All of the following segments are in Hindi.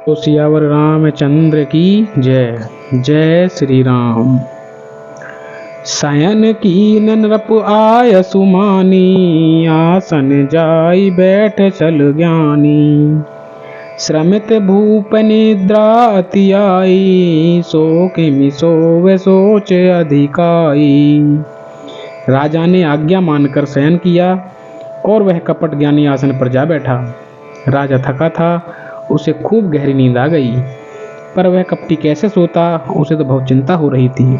तो सियावर रामचंद्र की जय। जय श्री राम। शयन कीन नृप आय सुमानी, आसन जाई बैठ चल ज्ञानी। श्रमित भूप निद्रा अति आई, सो किमि सोवे सोच अधिकाई। राजा ने आज्ञा मानकर शयन किया और वह कपट ज्ञानी आसन पर जा बैठा। राजा थका था, उसे खूब गहरी नींद आ गई, पर वह कपटी कैसे सोता, उसे तो बहुत चिंता हो रही थी।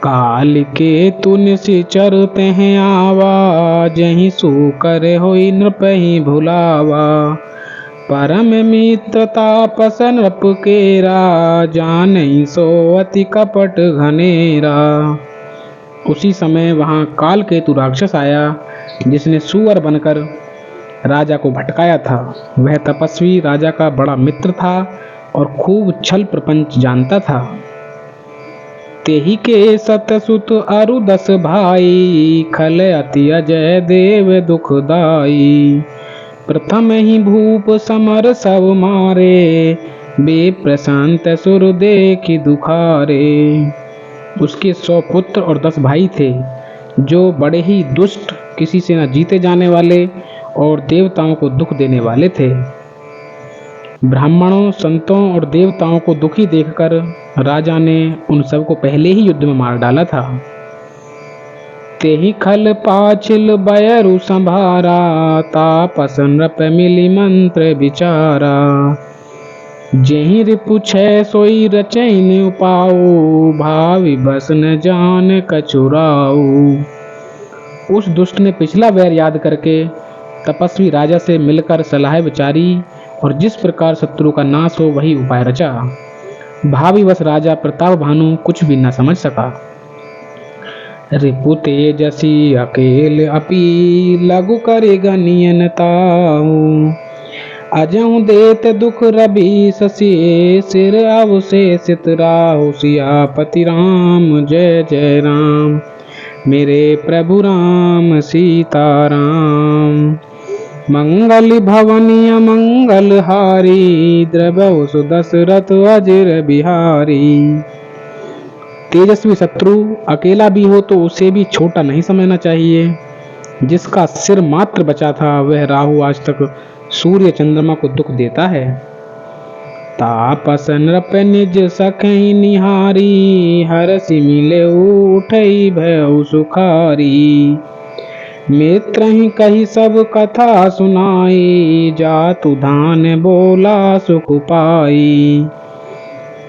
काल के तुन सिचर तह आवा, जहीं सो कर होई नृपहि भुलावा। परम मित्र तापस नृप केरा, जानहि सो अति कपट घनेरा। उसी समय वहां काल केतु राक्षस आया, जिसने सुअर बनकर राजा को भटकाया था। वह तपस्वी राजा का बड़ा मित्र था और खूब छल प्रपंच जानता था। तेहि के सतसुत अरु 10 भाई, खल अति अजय देव दुखदाई। प्रथम ही भूप समर सब मारे, बेप्रशांत सुर देखि दुखारे। उसके 100 पुत्र और 10 भाई थे, जो बड़े ही दुष्ट, किसी से न जीते जाने वाले और देवताओं को दुख देने वाले थे। ब्राह्मणों, संतों और देवताओं को दुखी देखकर राजा ने उन सबको पहले ही युद्ध में मार डाला था। तेहि खल पाछिल बयरु संभारा, तापस नृप मिली मंत्र विचारा। जेहि रिपु छय सोई रचैन उपाऊ, भावि बस न जान कछुराऊ। उस दुष्ट ने पिछला वैर याद करके तपस्वी राजा से मिलकर सलाह विचारी और जिस प्रकार शत्रु का नाश हो वही उपाय रचा। भाविवश राजा प्रताप भानु कुछ भी न समझ सका। रिपु तेजसी अकेल अपि, लघु करे गनियन ताऊ। अजहु देत दुख रवि शशि, सिर अवशेषित राहु। सियापति राम जय जय राम, मेरे प्रभु राम सीताराम। मंगल भवनीय मंगल हारी, द्रवहु सुदशरथ अजिर बिहारी। तेजस्वी शत्रु अकेला भी हो तो उसे भी छोटा नहीं समझना चाहिए। जिसका सिर मात्र बचा था, वह राहु आज तक सूर्य चंद्रमा को दुख देता है। तापस नृप निज सखहि निहारी, हरषि मिले उठई भयउ सुखारी। मित्र ही कही सब कथा सुनाई, जातु धान बोला सुख पाई।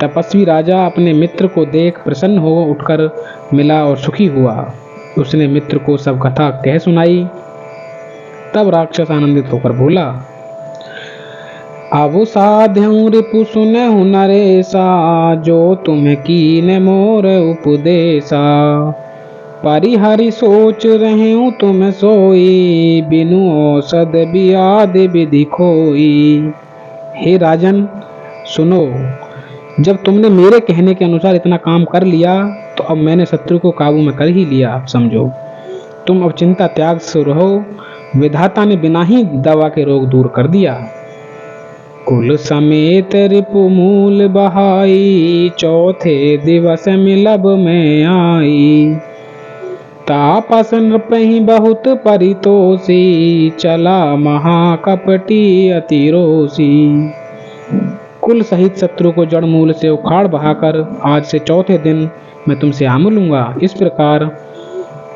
तपस्वी राजा अपने मित्र को देख प्रसन्न हो उठकर मिला और सुखी हुआ। उसने मित्र को सब कथा कह सुनाई। तब राक्षस आनंदित होकर बोला, अब साध्यं रिपु सुनहु नरेसा, जो तुम कीन मोर उपदेशा। परिहरि सोच रहूं तुम सोई, बिनु औषध बियाद विधि खोई। हे राजन सुनो, जब तुमने मेरे कहने के अनुसार इतना काम कर लिया, तो अब मैंने शत्रु को काबू में कर ही लिया समझो। तुम अब चिंता त्याग से रहो, विधाता ने बिना ही दवा के रोग दूर कर दिया। कुल समेत रिपु मूल बहाई, चौथे दिवस मिलब में आई। तापस नृपहि बहुत परितोषी, चला महाकपटी अति रोषी। कुल सहित शत्रु को जड़ मूल से उखाड़ बहाकर आज से चौथे दिन मैं तुमसे आ मिलूंगा। इस प्रकार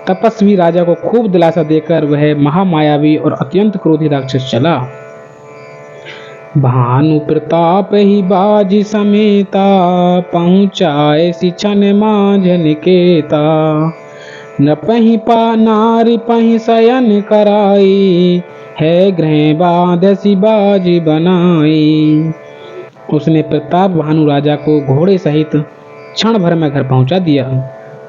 तपस्वी राजा को खूब दिलासा देकर वह महामायावी और अत्यंत क्रोधी राक्षस चला। भानु प्रताप ही बाजी समेता, पहुँचाए सिछन माझ निकेता। नृपहि पा नारी पहि शयन कराई, है गृह बांधसी बाजी बनाई। उसने प्रताप भानु राजा को घोड़े सहित क्षण भर में घर पहुंचा दिया।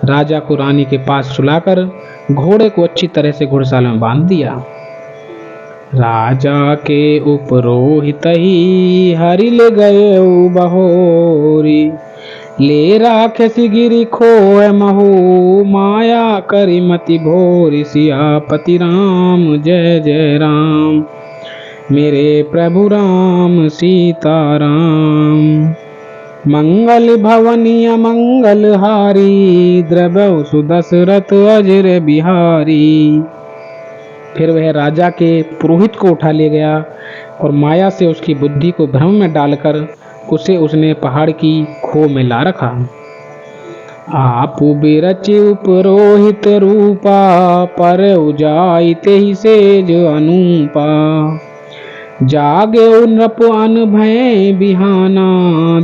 राजा को रानी के पास सुलाकर घोड़े को अच्छी तरह से घुड़साल में बांध दिया। राजा के उपरोहित ही हरि ले गए बहोरी, ले राक्षसी गिरी खोए महू, माया करी मति भोरी। सियापति राम जय जय राम, मेरे प्रभु राम सीताराम। मंगल भवनीय मंगल हारी, द्रवहु सुदशरथ अजर बिहारी। फिर वह राजा के पुरोहित को उठा ले गया और माया से उसकी बुद्धि को भ्रम में डालकर उसे उसने पहाड़ की खो में ला रखा। आप बिरचि पुरोहित रूपा, पर उजाइते ही सेज अनूपा। जागे नृप अन भय बिहाना,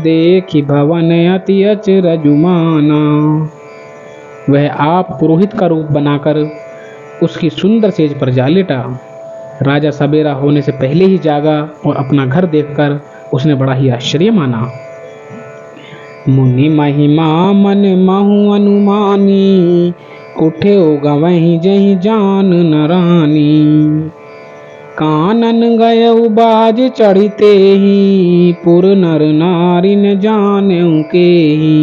देखी भवन अति अचरजुमाना। वह आप पुरोहित का रूप बनाकर उसकी सुंदर सेज पर जा लेटा। राजा सवेरा होने से पहले ही जागा और अपना घर देखकर उसने बड़ा ही आश्चर्य माना। मुनि महिमा मन महु अनुमानी, उठे गवहीं जहीं जान न रानी। कानन गए बाज चढ़ते ही, पुर नर नारी न जाने के ही।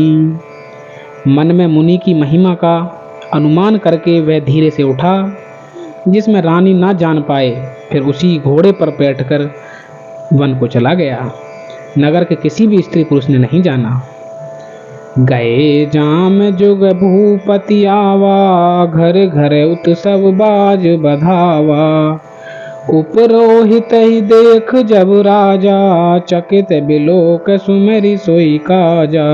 मन में मुनि की महिमा का अनुमान करके वह धीरे से उठा, जिसमें रानी ना जान पाए। फिर उसी घोड़े पर बैठकर वन को चला गया। नगर के किसी भी स्त्री पुरुष ने नहीं जाना। गए जाम जुग भूपति आवा, घर घर उत्सव बाज बधावा। उपरोहित ही देख जब राजा, चकित बिलोक सुमेरी सोई काजा।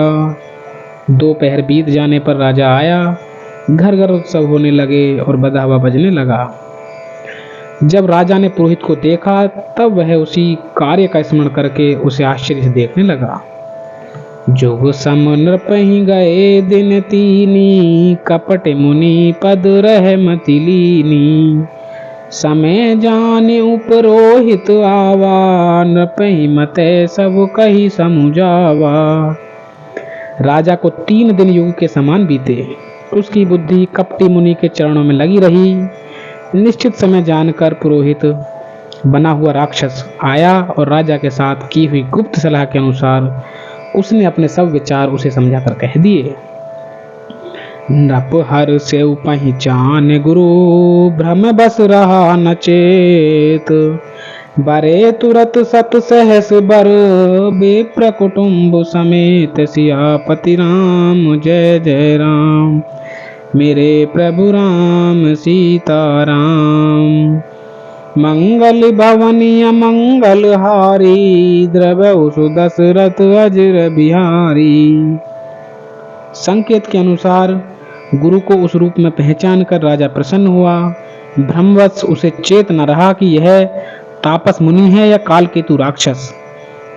दोपहर बीत जाने पर राजा आया। घर घर उत्सव होने लगे और बधावा बजने लगा। जब राजा ने पुरोहित को देखा तब वह उसी कार्य का स्मरण करके उसे आश्चर्य से देखने लगा। जोग सम नृपहि गए दिन तीनी, कपट मुनि पद रह मति लीनी। समय जाने उपरोहित आवा, नृपहि मते सब कही समुझावा। राजा को 3 दिन युग के समान बीते। उसकी बुद्धि कपटी मुनि के चरणों में लगी रही। निश्चित समय जानकर पुरोहित बना हुआ राक्षस आया और राजा के साथ की हुई गुप्त सलाह के अनुसार उसने अपने सब विचार उसे समझाकर कह दिए। नृप हर से पहचान गुरु, भ्रम बस रहा न चेत। बरे तुरत सत सहस बर, विप्र कुटुंब समेत। सियापति राम जय जय राम, मेरे प्रभु राम सीताराम। मंगल भवनीय मंगल हारी, द्रवहु सुदशरथ अजर बिहारी। संकेत के अनुसार गुरु को उस रूप में पहचान कर राजा प्रसन्न हुआ। भ्रमवश उसे चेत न रहा कि यह तापस मुनि है या कालकेतु राक्षस।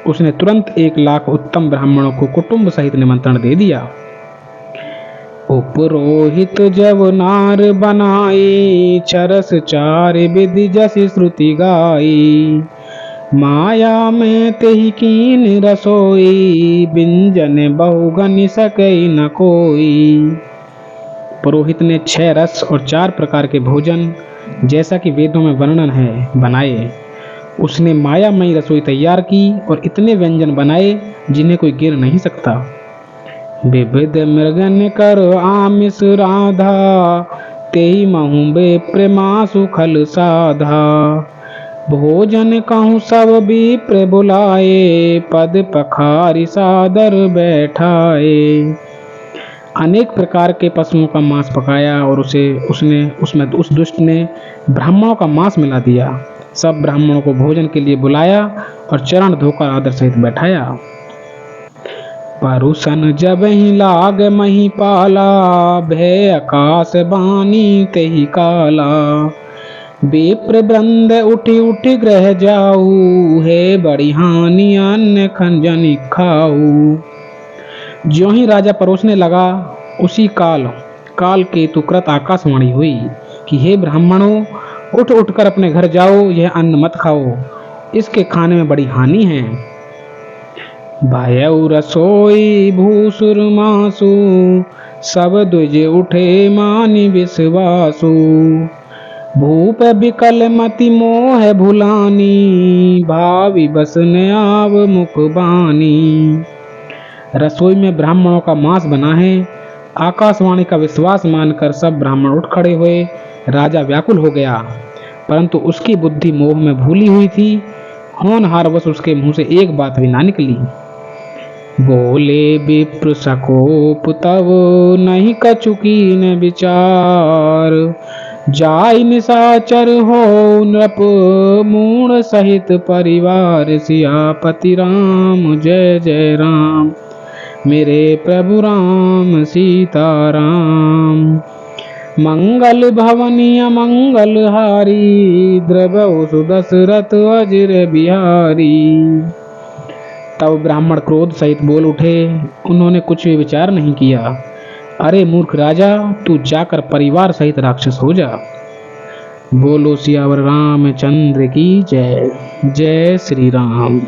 उसने तुरंत 1 लाख उत्तम ब्राह्मणों को कुटुंब सहित निमंत्रण दे दिया। उपरोहित जब नार बनाई, चरस 4 विधि जसि श्रुति गाई। माया में तेहि कीन रसोई, बिंजन बहुगनि सकई न कोई। पुरोहित ने 6 रस और 4 प्रकार के भोजन, जैसा कि वेदों में वर्णन है, बनाए। उसने मायामयी रसोई तैयार की और इतने व्यंजन बनाए जिन्हें कोई गिर नहीं सकता। विविध मृगन कर आमिष राधा, तेहि महु विप्र मासु खल साधा। भोजन कहूँ सब विप्र बुलाए, पद पखारी सादर बैठाए। अनेक प्रकार के पशुओं का मांस पकाया और उसमें उस दुष्ट ने ब्राह्मणों का मांस मिला दिया। सब ब्राह्मणों को भोजन के लिए बुलाया और चरण धोकर आदर सहित बैठाया। परुसन जब ही लाग मही पाला, भय आकाश बानी तेहि काला। विप्र वृंद उठी उठी ग्रह जाऊ, है बड़ी हानि अन्न खंजनि खाऊ। ज्यों ही राजा परोसने लगा उसी काल केतुकृत आकाशवाणी हुई कि हे ब्राह्मणों, उठ उठकर अपने घर जाओ, यह अन्न मत खाओ, इसके खाने में बड़ी हानि है। भयउ रसोई भूसुर मासु, सब द्विज उठे मानि विश्वासु। भूप बिकल मति मोह भुलानी, भावी बस न आव मुख बानी। रसोई में ब्राह्मणों का मांस बना है। आकाशवाणी का विश्वास मानकर सब ब्राह्मण उठ खड़े हुए। राजा व्याकुल हो गया। परंतु उसकी बुद्धि मोह में भूली हुई थी। होनहारवश उसके मुंह से एक बात भी ना निकली। बोले विप्र सकोप तब नहीं कछुकी न विचार, जाय निशाचर हो नृप मूढ़ सहित परिवार, सियापति राम जय जय राम, मेरे प्रभु राम सीताराम। मंगल भवनीय मंगल हारी, द्रवहु सुदशरथ अजिर बिहारी। तब ब्राह्मण क्रोध सहित बोल उठे। उन्होंने कुछ भी विचार नहीं किया। अरे मूर्ख राजा, तू जाकर परिवार सहित राक्षस हो जा। बोलो सियावर रामचंद्र की जय। जय श्री राम।